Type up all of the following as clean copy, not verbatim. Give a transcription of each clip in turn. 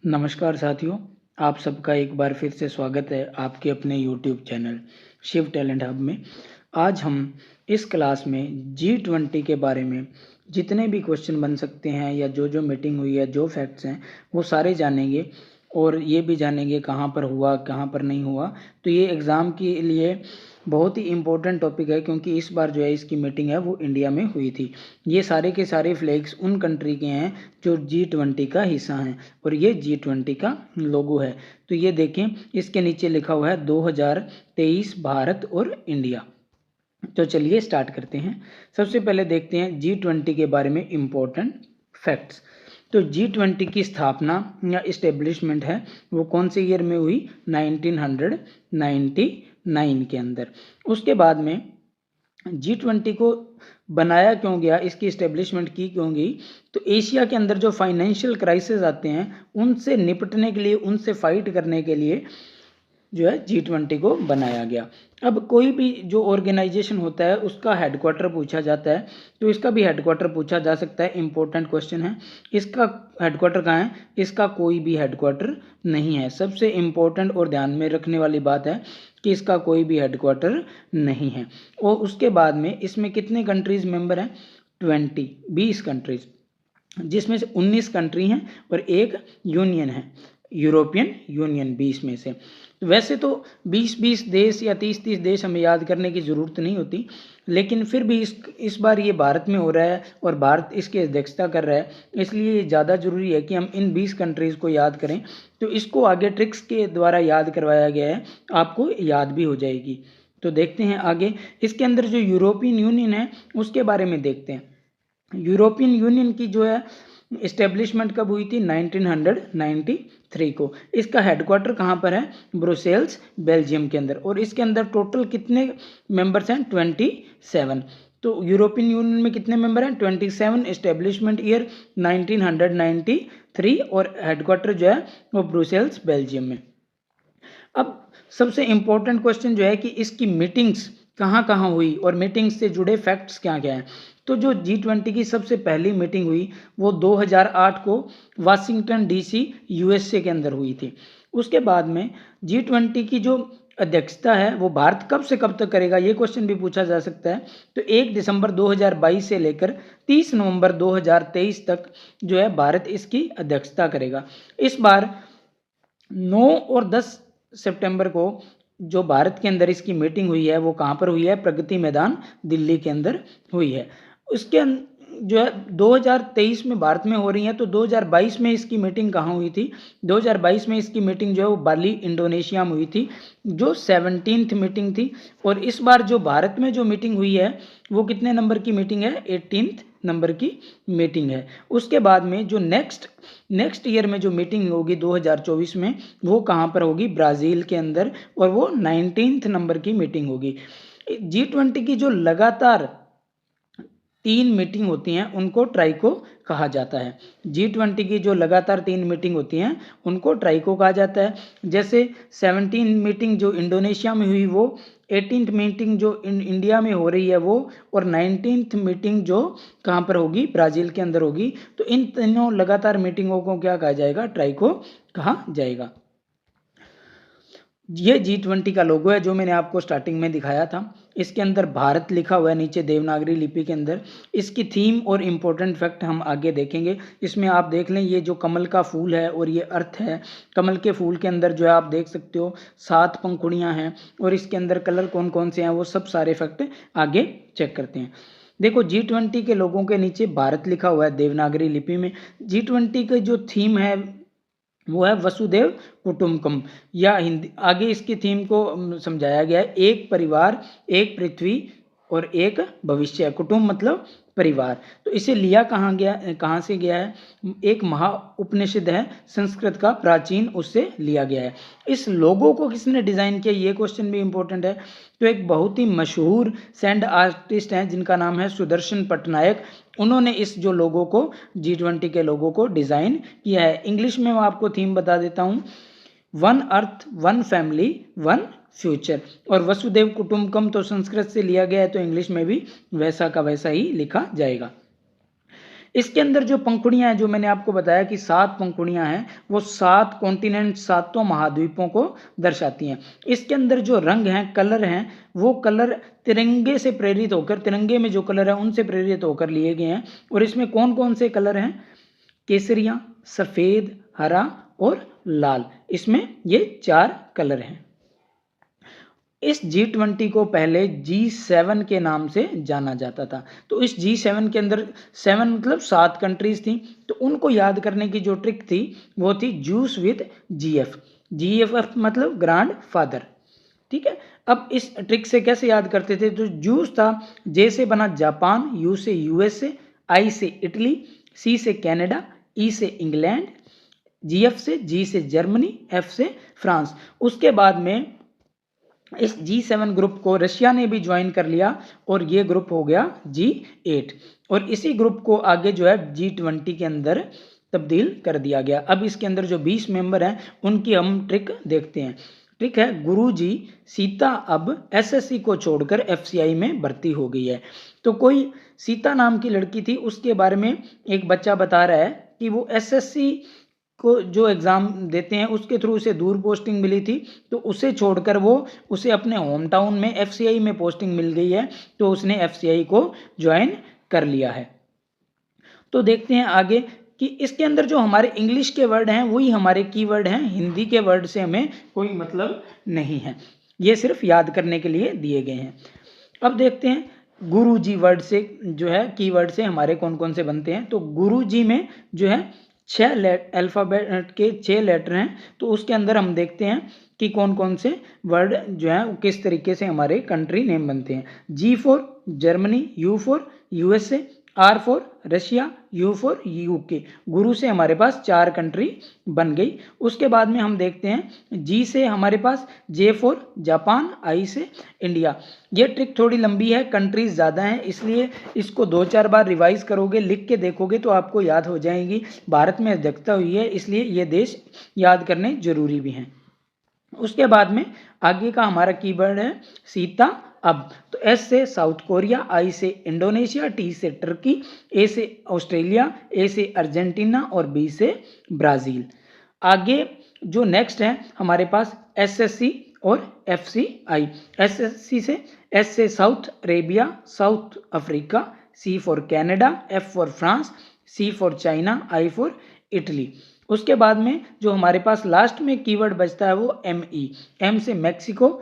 नमस्कार साथियों, आप सबका एक बार फिर से स्वागत है आपके अपने YouTube channel Shiv talent hub में। आज हम इस क्लास में G20 के बारे में जितने भी क्वेश्चन बन सकते हैं या जो जो मीटिंग हुई है, जो फैक्ट्स हैं, वो सारे जानेंगे और ये भी जानेंगे कहाँ पर हुआ, कहाँ पर नहीं हुआ। तो ये एग्ज़ाम के लिए बहुत ही इम्पोर्टेंट टॉपिक है, क्योंकि इस बार जो है इसकी मीटिंग है वो इंडिया में हुई थी। ये सारे के सारे फ्लैग्स उन कंट्री के हैं जो G20 का हिस्सा हैं और ये G20 का लोगो है। तो ये देखें, इसके नीचे लिखा हुआ है 2023 भारत और इंडिया। तो चलिए स्टार्ट करते हैं। सबसे पहले देखते हैं G20 के बारे में इम्पोर्टेंट फैक्ट्स। तो G20 की स्थापना या इस्टेब्लिशमेंट है वो कौन से ईयर में हुई? 1999 के अंदर। उसके बाद में G20 को बनाया क्यों गया, इसकी इस्टेब्लिशमेंट की क्यों गई? तो एशिया के अंदर जो फाइनेंशियल क्राइसिस आते हैं उनसे निपटने के लिए, उनसे फाइट करने के लिए जो है G20 को बनाया गया। अब कोई भी जो ऑर्गेनाइजेशन होता है उसका हेडक्वार्टर पूछा जाता है, तो इसका भी हेडक्वार्टर पूछा जा सकता है। इंपॉर्टेंट क्वेश्चन है। इसका हेडक्वार्टर कहाँ है? इसका कोई भी हेडक्वार्टर नहीं है। सबसे इम्पोर्टेंट और ध्यान में रखने वाली बात है कि इसका कोई भी हेडक्वार्टर नहीं है। और उसके बाद में इसमें कितने कंट्रीज मेंबर हैं? 20 कंट्रीज, जिसमें से 19 कंट्री हैं और एक यूनियन है, यूरोपियन यूनियन 20 में से। तो वैसे तो 20-20 देश या 30-30 देश हमें याद करने की ज़रूरत नहीं होती, लेकिन फिर भी इस बार ये भारत में हो रहा है और भारत इसकी अध्यक्षता कर रहा है, इसलिए ये ज़्यादा ज़रूरी है कि हम इन 20 कंट्रीज़ को याद करें। तो इसको आगे ट्रिक्स के द्वारा याद करवाया गया है, आपको याद भी हो जाएगी। तो देखते हैं आगे। इसके अंदर जो यूरोपियन यूनियन है उसके बारे में देखते हैं। यूरोपियन यूनियन की जो है इस्टेब्लिशमेंट कब हुई थी? 1993 को। इसका हेडक्वार्टर कहाँ पर है? ब्रुसेल्स, बेल्जियम के अंदर। और इसके अंदर टोटल कितने मेंबर्स हैं? 27। तो यूरोपियन यूनियन में कितने मेंबर हैं? 27। इस्टेब्लिशमेंट ईयर 1993 और हेडक्वार्टर जो है वो ब्रुसेल्स, बेल्जियम में। अब सबसे इम्पोर्टेंट क्वेश्चन जो है कि इसकी मीटिंग्स कहाँ कहाँ हुई और मीटिंग्स से जुड़े फैक्ट्स क्या क्या हैं। तो जो G20 की सबसे पहली मीटिंग हुई वो 2008 को वाशिंगटन DC USA के अंदर हुई थी। उसके बाद में G20 की जो अध्यक्षता है वो भारत कब से कब तक करेगा, ये क्वेश्चन भी पूछा जा सकता है। तो 1 दिसंबर 2022 से लेकर 30 नवंबर 2023 तक जो है भारत इसकी अध्यक्षता करेगा। इस बार 9 और 10 सितंबर को जो भारत के अंदर इसकी मीटिंग हुई है वो कहाँ पर हुई है? प्रगति मैदान, दिल्ली के अंदर हुई है। उसके जो है 2023 में भारत में हो रही है, तो 2022 में इसकी मीटिंग कहाँ हुई थी? 2022 में इसकी मीटिंग जो है वो बाली, इंडोनेशिया में हुई थी, जो 17th मीटिंग थी। और इस बार जो भारत में जो मीटिंग हुई है वो कितने नंबर की मीटिंग है? 18th नंबर की मीटिंग है। उसके बाद में जो नेक्स्ट ईयर में जो मीटिंग होगी 2024 में, वो कहाँ पर होगी? ब्राज़ील के अंदर, और वो 19th नंबर की मीटिंग होगी। G20 की जो लगातार 3 मीटिंग होती हैं उनको ट्राइको कहा जाता है। G20 की जो लगातार 3 मीटिंग होती हैं उनको ट्राइको कहा जाता है। जैसे 17 मीटिंग जो इंडोनेशिया में हुई वो, 18th मीटिंग जो इंडिया में हो रही है वो, और 19th मीटिंग जो कहाँ पर होगी? ब्राज़ील के अंदर होगी। तो इन तीनों लगातार मीटिंगों को क्या कहा जाएगा? ट्राइको कहा जाएगा। ये G20 का लोगो है जो मैंने आपको स्टार्टिंग में दिखाया था। इसके अंदर भारत लिखा हुआ है नीचे देवनागरी लिपि के अंदर। इसकी थीम और इम्पोर्टेंट फैक्ट हम आगे देखेंगे। इसमें आप देख लें, ये जो कमल का फूल है और ये अर्थ है। कमल के फूल के अंदर जो है आप देख सकते हो 7 पंखुड़ियाँ हैं, और इसके अंदर कलर कौन कौन से हैं वो सब सारे फैक्ट आगे चेक करते हैं। देखो, G20 के लोगों के नीचे भारत लिखा हुआ है देवनागरी लिपि में। G20 का जो थीम है वो है वसुदेव कुटुंबकम, या हिंदी आगे इसकी थीम को समझाया गया है, एक परिवार, एक पृथ्वी और एक भविष्य। कुटुंब मतलब परिवार। तो इसे लिया कहाँ से गया है? एक महा उपनिषद है संस्कृत का प्राचीन, उससे लिया गया है। इस लोगो को किसने डिज़ाइन किया, ये क्वेश्चन भी इंपॉर्टेंट है। तो एक बहुत ही मशहूर सैंड आर्टिस्ट हैं जिनका नाम है सुदर्शन पटनायक। उन्होंने इस जो लोगो को, G20 के लोगो को डिज़ाइन किया है। इंग्लिश में मैं आपको थीम बता देता हूँ, 1 अर्थ, 1 फैमिली, 1 फ्यूचर। और वसुदेव कुटुंबकम तो संस्कृत से लिया गया है, तो इंग्लिश में भी वैसा का वैसा ही लिखा जाएगा। इसके अंदर जो पंखुड़ियां हैं, जो मैंने आपको बताया कि 7 पंखुड़ियां हैं, वो 7 कॉन्टिनेंट, 7 महाद्वीपों को दर्शाती हैं। इसके अंदर जो रंग हैं, कलर हैं, वो कलर तिरंगे से प्रेरित होकर, तिरंगे में जो कलर है उनसे प्रेरित होकर लिए गए हैं। और इसमें कौन कौन से कलर हैं? केसरिया, सफेद, हरा और लाल। इसमें ये 4 कलर हैं। इस G20 को पहले G7 के नाम से जाना जाता था। तो इस G7 के अंदर 7 मतलब 7 कंट्रीज थी। तो उनको याद करने की जो ट्रिक थी वो थी जूस विद GF। GF मतलब ग्रैंड फादर। ठीक है। अब इस ट्रिक से कैसे याद करते थे? तो जूस था, जे से बना जापान, यू से यूएसए, आई से इटली, सी से कनाडा, ई से इंग्लैंड, जीएफ से, जी से जर्मनी, एफ से फ्रांस। उसके बाद में इस G7 ग्रुप को रशिया ने भी ज्वाइन कर लिया और ये ग्रुप हो गया G8। और इसी ग्रुप को आगे जो है G20 के अंदर तब्दील कर दिया गया। अब इसके अंदर जो 20 मेंबर हैं उनकी हम ट्रिक देखते हैं। ट्रिक है, गुरुजी सीता अब SSC को छोड़कर FCI में भर्ती हो गई है। तो कोई सीता नाम की लड़की थी, उसके बारे में एक बच्चा बता रहा है कि वो SSC को जो एग्ज़ाम देते हैं उसके थ्रू उसे दूर पोस्टिंग मिली थी, तो उसे छोड़कर वो उसे अपने होम टाउन में FCI में पोस्टिंग मिल गई है, तो उसने FCI को ज्वाइन कर लिया है। तो देखते हैं आगे कि इसके अंदर जो हमारे इंग्लिश के वर्ड हैं वही हमारे कीवर्ड हैं, हिंदी के वर्ड से हमें कोई मतलब नहीं है, ये सिर्फ याद करने के लिए दिए गए हैं। अब देखते हैं गुरुजी वर्ड से जो है कीवर्ड से हमारे कौन कौन से बनते हैं। तो गुरुजी में जो है 6 अल्फ़ाबेट के 6 लेटर हैं। तो उसके अंदर हम देखते हैं कि कौन कौन से वर्ड जो है किस तरीके से हमारे कंट्री नेम बनते हैं। G for Germany, U for USA, R for Russia, U for UK। गुरु से हमारे पास 4 कंट्री बन गई। उसके बाद में हम देखते हैं G से हमारे पास J फॉर जापान, I से इंडिया। ये ट्रिक थोड़ी लंबी है, कंट्रीज ज़्यादा हैं, इसलिए इसको 2-4 बार रिवाइज करोगे, लिख के देखोगे तो आपको याद हो जाएगी। भारत में अध्यक्षता हुई है, इसलिए ये देश याद करने जरूरी भी हैं। उसके बाद में आगे का हमारा कीवर्ड है सीता अब। तो S से साउथ कोरिया, I से इंडोनेशिया, T से टर्की, A से ऑस्ट्रेलिया, A से अर्जेंटीना और B से ब्राज़ील। आगे जो नेक्स्ट है हमारे पास SSC और FCI। SSC से S से south Arabia, south Africa, C for Canada, F for France, C for China, I for Italy. उसके बाद में जो हमारे पास लास्ट में कीवर्ड बचता है वो ME। M से मैक्सिको,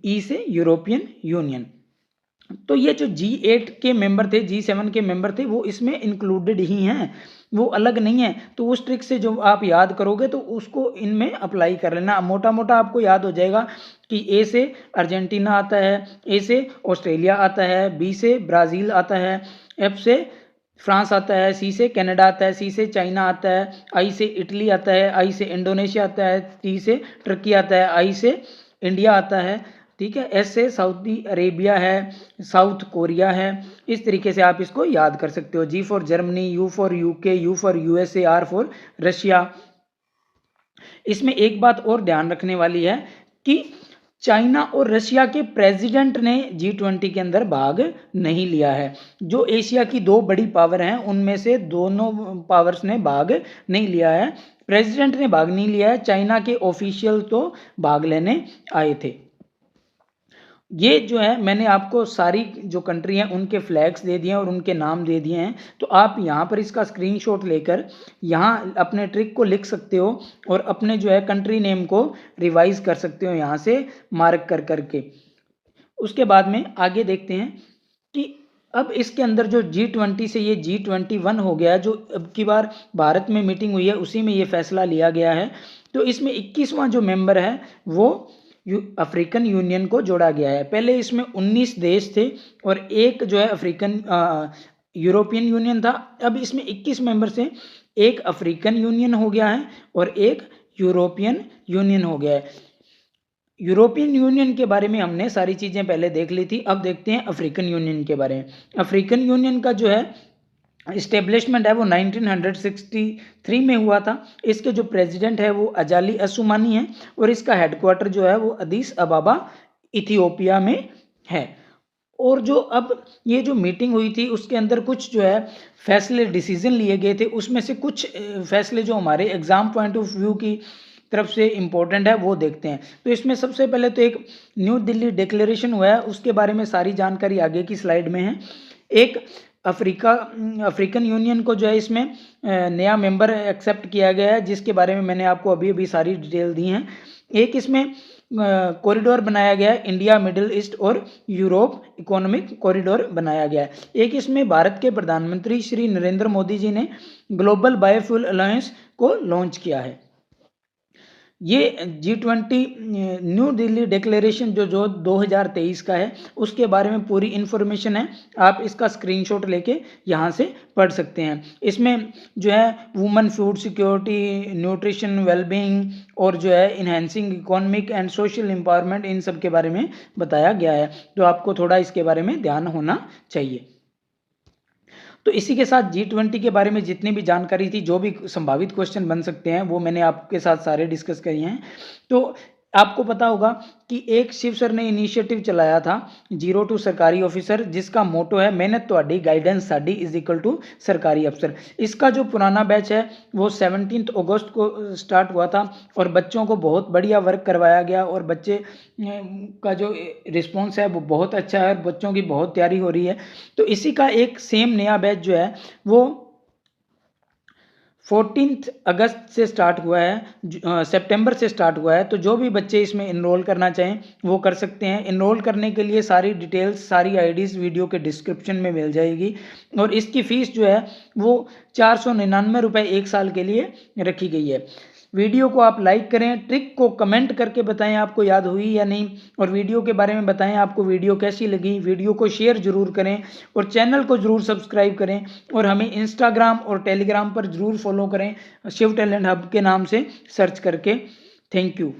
E से यूरोपियन यूनियन। तो ये जो G8 के मेंबर थे, G7 के मेंबर थे, वो इसमें इंक्लूडेड ही हैं, वो अलग नहीं है। तो उस ट्रिक से जो आप याद करोगे तो उसको इनमें अप्लाई कर लेना। मोटा मोटा आपको याद हो जाएगा कि A से अर्जेंटीना आता है, A से ऑस्ट्रेलिया आता है, B से ब्राज़ील आता है, F से फ्रांस आता है, C से कनाडा आता है, C से चाइना आता है, I से इटली आता है, I से इंडोनेशिया आता है, T से टर्की आता है, I से इंडिया आता है। ठीक है। S से सऊदी अरेबिया है, साउथ कोरिया है। इस तरीके से आप इसको याद कर सकते हो। G for Germany, U for UK, U for USA, R for Russia. इसमें एक बात और ध्यान रखने वाली है कि चाइना और रशिया के प्रेसिडेंट ने G20 के अंदर भाग नहीं लिया है। जो एशिया की 2 बड़ी पावर हैं उनमें से दोनों पावर्स ने भाग नहीं लिया है। प्रेसिडेंट ने भाग नहीं लिया है, चाइना के ऑफिशियल तो भाग लेने आए थे। ये जो है मैंने आपको सारी जो कंट्री हैं उनके फ्लैग्स दे दिए हैं और उनके नाम दे दिए हैं। तो आप यहाँ पर इसका स्क्रीनशॉट लेकर यहाँ अपने ट्रिक को लिख सकते हो और अपने जो है कंट्री नेम को रिवाइज कर सकते हो यहाँ से मार्क कर करके। उसके बाद में आगे देखते हैं कि अब इसके अंदर जो G20 से ये G21 हो गया, जो अब की बार भारत में मीटिंग हुई है उसी में ये फैसला लिया गया है। तो इसमें 21वां जो मेंबर है वो अफ्रीकन यूनियन को जोड़ा गया है। पहले इसमें 19 देश थे और एक जो है अफ्रीकन यूरोपियन यूनियन था। अब इसमें 21 मेंबर से एक अफ्रीकन यूनियन हो गया है और एक यूरोपियन यूनियन हो गया है। यूरोपियन यूनियन के बारे में हमने सारी चीज़ें पहले देख ली थी। अब देखते हैं अफ्रीकन यूनियन के बारे में। अफ्रीकन यूनियन का जो है इस्टेब्लिशमेंट है वो 1963 में हुआ था। इसके जो प्रेसिडेंट है वो अजाली असुमानी है और इसका हेडक्वार्टर जो है वो अदीस अबाबा इथियोपिया में है। और जो अब ये जो मीटिंग हुई थी उसके अंदर कुछ जो है फैसले डिसीजन लिए गए थे, उसमें से कुछ फैसले जो हमारे एग्जाम पॉइंट ऑफ व्यू की तरफ से इम्पोर्टेंट है वो देखते हैं। तो इसमें सबसे पहले तो एक न्यू दिल्ली डिक्लेरेशन हुआ है, उसके बारे में सारी जानकारी आगे की स्लाइड में है। एक अफ्रीकन यूनियन को जो है इसमें नया मेंबर एक्सेप्ट किया गया है, जिसके बारे में मैंने आपको अभी अभी सारी डिटेल दी हैं। एक इसमें कॉरिडोर बनाया गया है, इंडिया मिडिल ईस्ट और यूरोप इकोनॉमिक कॉरिडोर बनाया गया है। एक इसमें भारत के प्रधानमंत्री श्री नरेंद्र मोदी जी ने ग्लोबल बायोफ्यूल अलायंस को लॉन्च किया है। ये G20 न्यू दिल्ली डिक्लेरेशन जो 2023 का है उसके बारे में पूरी इन्फॉर्मेशन है, आप इसका स्क्रीनशॉट लेके यहाँ से पढ़ सकते हैं। इसमें जो है women food security, nutrition, wellbeing और जो है enhancing economic and social empowerment, इन सब के बारे में बताया गया है, तो आपको थोड़ा इसके बारे में ध्यान होना चाहिए। तो इसी के साथ G20 के बारे में जितनी भी जानकारी थी, जो भी संभावित क्वेश्चन बन सकते हैं, वो मैंने आपके साथ सारे डिस्कस किए हैं। तो आपको पता होगा कि एक शिव सर ने इनिशिएटिव चलाया था 0 टू सरकारी ऑफिसर, जिसका मोटो है मेहनत ਤੁਹਾਡੀ गाइडेंस साडी इज इक्वल टू सरकारी अफसर। इसका जो पुराना बैच है वो 17 अगस्त को स्टार्ट हुआ था और बच्चों को बहुत बढ़िया वर्क करवाया गया और बच्चे का जो रिस्पॉन्स है वो बहुत अच्छा है, बच्चों की बहुत तैयारी हो रही है। तो इसी का एक सेम नया बैच जो है वो 14 अगस्त से स्टार्ट हुआ है, सितंबर से स्टार्ट हुआ है। तो जो भी बच्चे इसमें इनरोल करना चाहें वो कर सकते हैं। इनरोल करने के लिए सारी डिटेल्स, सारी आईडीज़ वीडियो के डिस्क्रिप्शन में मिल जाएगी और इसकी फ़ीस जो है वो 499 रुपये 1 साल के लिए रखी गई है। वीडियो को आप लाइक करें, ट्रिक को कमेंट करके बताएं आपको याद हुई या नहीं, और वीडियो के बारे में बताएं आपको वीडियो कैसी लगी। वीडियो को शेयर जरूर करें और चैनल को जरूर सब्सक्राइब करें और हमें इंस्टाग्राम और टेलीग्राम पर जरूर फॉलो करें, शिव टैलेंट हब के नाम से सर्च करके। Thank you.